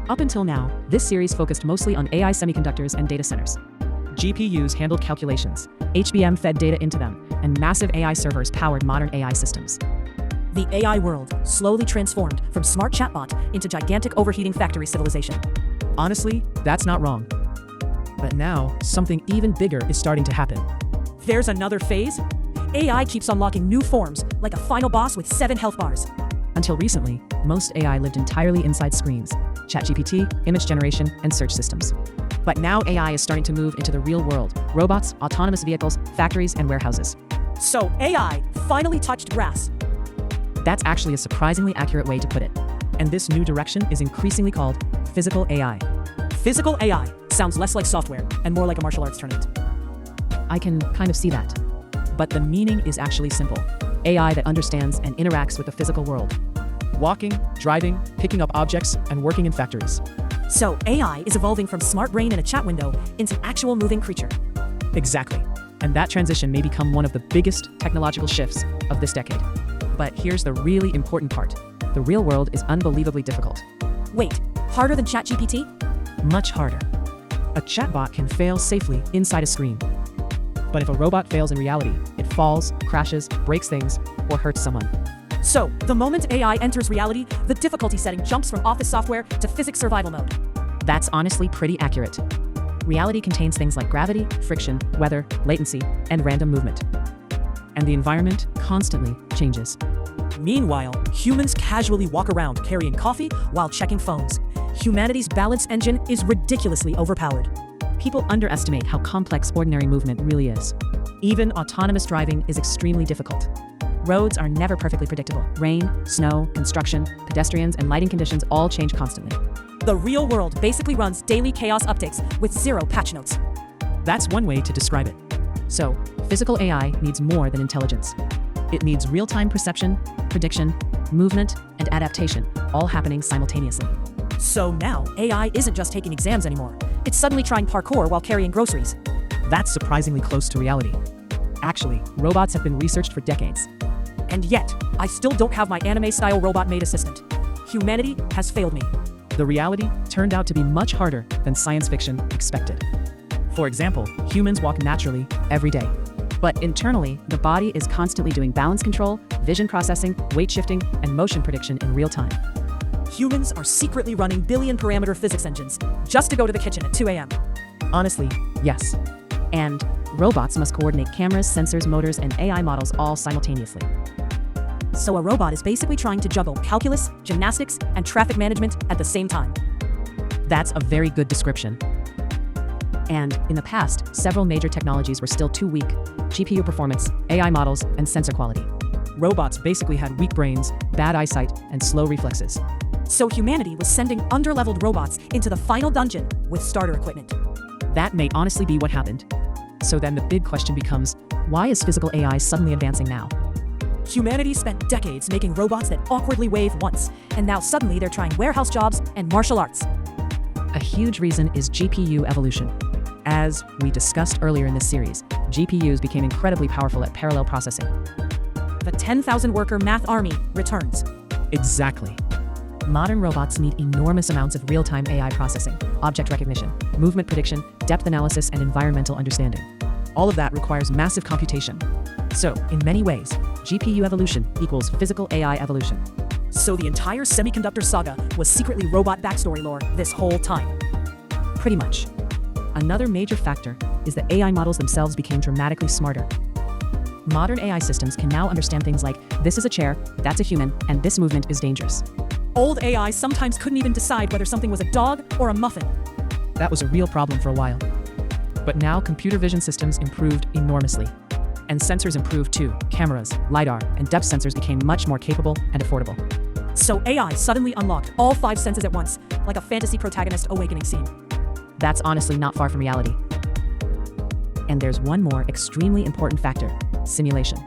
Up until now, this series focused mostly on AI semiconductors and data centers. GPUs handled calculations, HBM fed data into them, and massive AI servers powered modern AI systems. The AI world slowly transformed from smart chatbot into gigantic overheating factory civilization. Honestly, that's not wrong. But now, something even bigger is starting to happen. There's another phase? AI keeps unlocking new forms, like a final boss with 7 health bars. Until recently, most AI lived entirely inside screens, ChatGPT, image generation, and search systems. But now AI is starting to move into the real world: robots, autonomous vehicles, factories, and warehouses. So AI finally touched grass. That's actually a surprisingly accurate way to put it. And this new direction is increasingly called physical AI. Physical AI sounds less like software and more like a martial arts tournament. I can kind of see that. But the meaning is actually simple. AI that understands and interacts with the physical world. Walking, driving, picking up objects, and working in factories. So AI is evolving from smart brain in a chat window into actual moving creature. Exactly. And that transition may become one of the biggest technological shifts of this decade. But here's the really important part. The real world is unbelievably difficult. Wait, harder than ChatGPT? Much harder. A chatbot can fail safely inside a screen. But if a robot fails in reality, it falls, crashes, breaks things, or hurts someone. So, the moment AI enters reality, the difficulty setting jumps from office software to physics survival mode. That's honestly pretty accurate. Reality contains things like gravity, friction, weather, latency, and random movement. And the environment constantly changes. Meanwhile, humans casually walk around carrying coffee while checking phones. Humanity's balance engine is ridiculously overpowered. People underestimate how complex ordinary movement really is. Even autonomous driving is extremely difficult. Roads are never perfectly predictable. Rain, snow, construction, pedestrians, and lighting conditions all change constantly. The real world basically runs daily chaos updates with 0 patch notes. That's one way to describe it. So, physical AI needs more than intelligence. It needs real-time perception, prediction, movement, and adaptation, all happening simultaneously. So now, AI isn't just taking exams anymore. It's suddenly trying parkour while carrying groceries. That's surprisingly close to reality. Actually, robots have been researched for decades. And yet, I still don't have my anime-style robot-made assistant. Humanity has failed me. The reality turned out to be much harder than science fiction expected. For example, humans walk naturally every day. But internally, the body is constantly doing balance control, vision processing, weight shifting, and motion prediction in real time. Humans are secretly running billion-parameter physics engines just to go to the kitchen at 2 a.m. Honestly, yes. And robots must coordinate cameras, sensors, motors, and AI models all simultaneously. So a robot is basically trying to juggle calculus, gymnastics, and traffic management at the same time. That's a very good description. And in the past, several major technologies were still too weak: GPU performance, AI models, and sensor quality. Robots basically had weak brains, bad eyesight, and slow reflexes. So humanity was sending underleveled robots into the final dungeon with starter equipment. That may honestly be what happened. So then the big question becomes, why is physical AI suddenly advancing now? Humanity spent decades making robots that awkwardly wave once, and now suddenly they're trying warehouse jobs and martial arts. A huge reason is GPU evolution. As we discussed earlier in this series, GPUs became incredibly powerful at parallel processing. The 10,000-worker math army returns. Exactly. Modern robots need enormous amounts of real-time AI processing, object recognition, movement prediction, depth analysis, and environmental understanding. All of that requires massive computation. So, in many ways, GPU evolution equals physical AI evolution. So the entire semiconductor saga was secretly robot backstory lore this whole time. Pretty much. Another major factor is that AI models themselves became dramatically smarter. Modern AI systems can now understand things like, this is a chair, that's a human, and this movement is dangerous. Old AI sometimes couldn't even decide whether something was a dog or a muffin. That was a real problem for a while. But now computer vision systems improved enormously. And sensors improved too. Cameras, LiDAR, and depth sensors became much more capable and affordable. So AI suddenly unlocked all 5 senses at once, like a fantasy protagonist awakening scene. That's honestly not far from reality. And there's one more extremely important factor: simulation.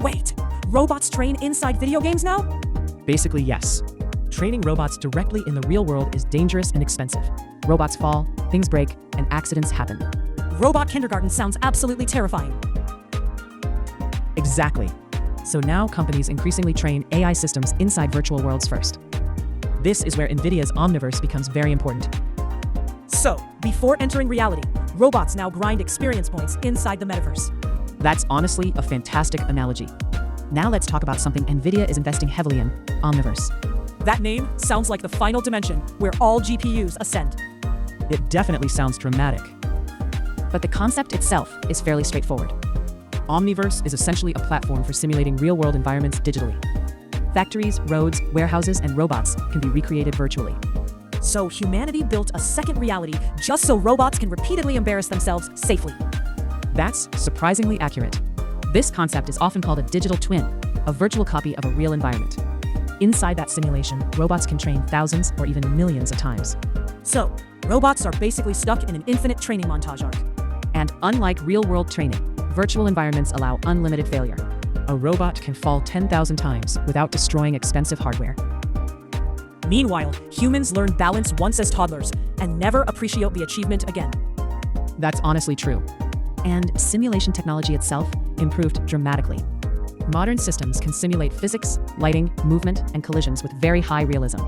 Wait, robots train inside video games now? Basically, yes. Training robots directly in the real world is dangerous and expensive. Robots fall, things break, and accidents happen. Robot kindergarten sounds absolutely terrifying. Exactly. So now companies increasingly train AI systems inside virtual worlds first. This is where NVIDIA's Omniverse becomes very important. So, before entering reality, robots now grind experience points inside the metaverse. That's honestly a fantastic analogy. Now let's talk about something NVIDIA is investing heavily in, Omniverse. That name sounds like the final dimension where all GPUs ascend. It definitely sounds dramatic. But the concept itself is fairly straightforward. Omniverse is essentially a platform for simulating real-world environments digitally. Factories, roads, warehouses, and robots can be recreated virtually. So humanity built a second reality just so robots can repeatedly embarrass themselves safely. That's surprisingly accurate. This concept is often called a digital twin, a virtual copy of a real environment. Inside that simulation, robots can train thousands or even millions of times. So, robots are basically stuck in an infinite training montage arc. And unlike real-world training, virtual environments allow unlimited failure. A robot can fall 10,000 times without destroying expensive hardware. Meanwhile, humans learn balance once as toddlers and never appreciate the achievement again. That's honestly true. And simulation technology itself improved dramatically. Modern systems can simulate physics, lighting, movement, and collisions with very high realism,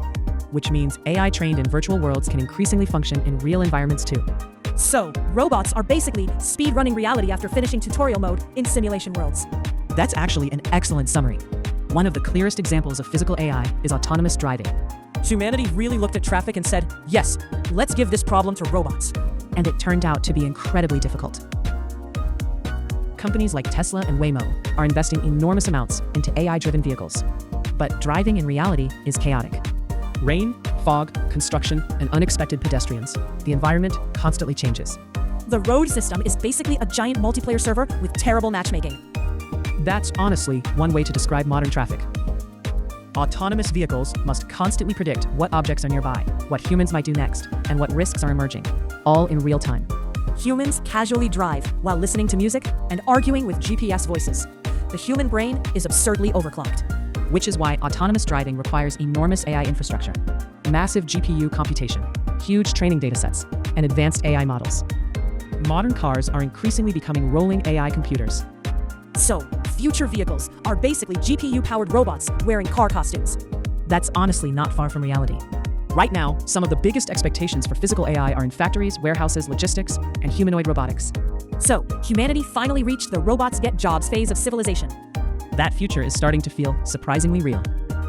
which means AI trained in virtual worlds can increasingly function in real environments too. So, robots are basically speed-running reality after finishing tutorial mode in simulation worlds. That's actually an excellent summary. One of the clearest examples of physical AI is autonomous driving. Humanity really looked at traffic and said, yes, let's give this problem to robots. And it turned out to be incredibly difficult. Companies like Tesla and Waymo are investing enormous amounts into AI-driven vehicles. But driving in reality is chaotic. Rain, fog, construction, and unexpected pedestrians. The environment constantly changes. The road system is basically a giant multiplayer server with terrible matchmaking. That's honestly one way to describe modern traffic. Autonomous vehicles must constantly predict what objects are nearby, what humans might do next, and what risks are emerging, all in real time. Humans casually drive while listening to music and arguing with GPS voices. The human brain is absurdly overclocked. Which is why autonomous driving requires enormous AI infrastructure. Massive GPU computation, huge training datasets, and advanced AI models. Modern cars are increasingly becoming rolling AI computers. So, future vehicles are basically GPU-powered robots wearing car costumes. That's honestly not far from reality. Right now, some of the biggest expectations for physical AI are in factories, warehouses, logistics, and humanoid robotics. So, humanity finally reached the robots get jobs phase of civilization. That future is starting to feel surprisingly real.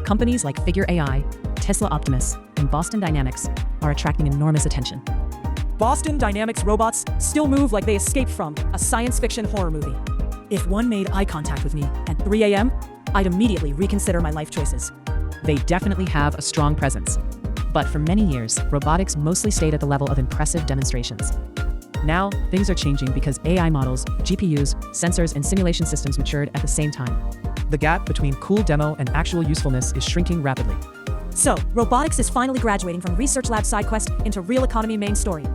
Companies like Figure AI, Tesla Optimus, and Boston Dynamics are attracting enormous attention. Boston Dynamics robots still move like they escaped from a science fiction horror movie. If one made eye contact with me at 3 a.m., I'd immediately reconsider my life choices. They definitely have a strong presence. But for many years, robotics mostly stayed at the level of impressive demonstrations. Now, things are changing because AI models, GPUs, sensors, and simulation systems matured at the same time. The gap between cool demo and actual usefulness is shrinking rapidly. So, robotics is finally graduating from research lab side quest into real economy main story.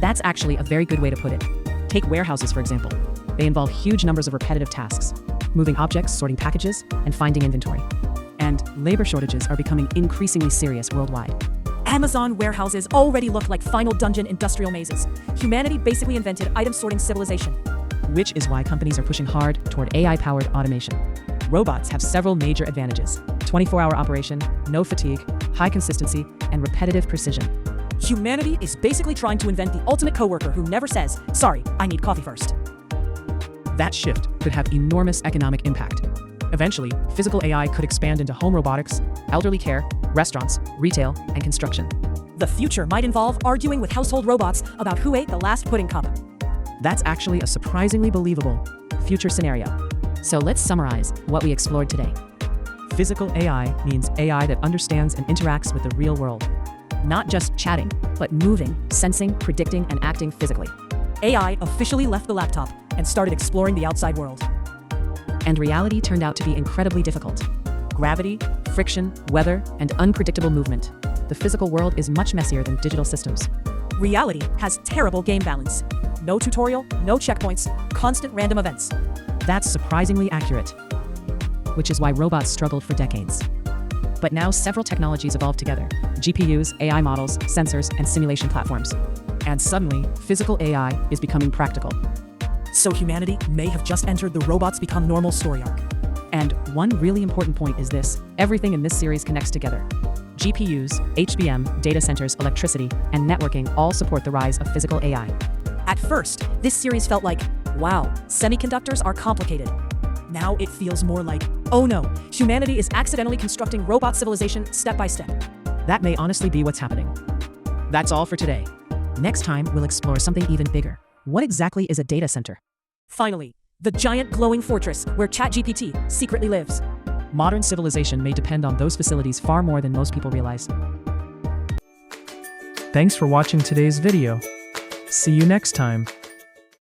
That's actually a very good way to put it. Take warehouses, for example. They involve huge numbers of repetitive tasks, moving objects, sorting packages, and finding inventory. And labor shortages are becoming increasingly serious worldwide. Amazon warehouses already look like final dungeon industrial mazes. Humanity basically invented item sorting civilization. Which is why companies are pushing hard toward AI-powered automation. Robots have several major advantages: 24-hour operation, no fatigue, high consistency, and repetitive precision. Humanity is basically trying to invent the ultimate coworker who never says, sorry, I need coffee first. That shift could have enormous economic impact. Eventually, physical AI could expand into home robotics, elderly care, restaurants, retail, and construction. The future might involve arguing with household robots about who ate the last pudding cup. That's actually a surprisingly believable future scenario. So let's summarize what we explored today. Physical AI means AI that understands and interacts with the real world. Not just chatting, but moving, sensing, predicting, and acting physically. AI officially left the laptop and started exploring the outside world. And reality turned out to be incredibly difficult. Gravity, friction, weather, and unpredictable movement. The physical world is much messier than digital systems. Reality has terrible game balance. No tutorial, no checkpoints, constant random events. That's surprisingly accurate. Which is why robots struggled for decades. But now several technologies evolved together: GPUs, AI models, sensors, and simulation platforms. And suddenly, physical AI is becoming practical. So humanity may have just entered the robots become normal story arc. And one really important point is this: everything in this series connects together. GPUs, HBM, data centers, electricity, and networking all support the rise of physical AI. At first, this series felt like, wow, semiconductors are complicated. Now it feels more like, oh no, humanity is accidentally constructing robot civilization step by step. That may honestly be what's happening. That's all for today. Next time, we'll explore something even bigger. What exactly is a data center? Finally, the giant glowing fortress where ChatGPT secretly lives. Modern civilization may depend on those facilities far more than most people realize. Thanks for watching today's video. See you next time.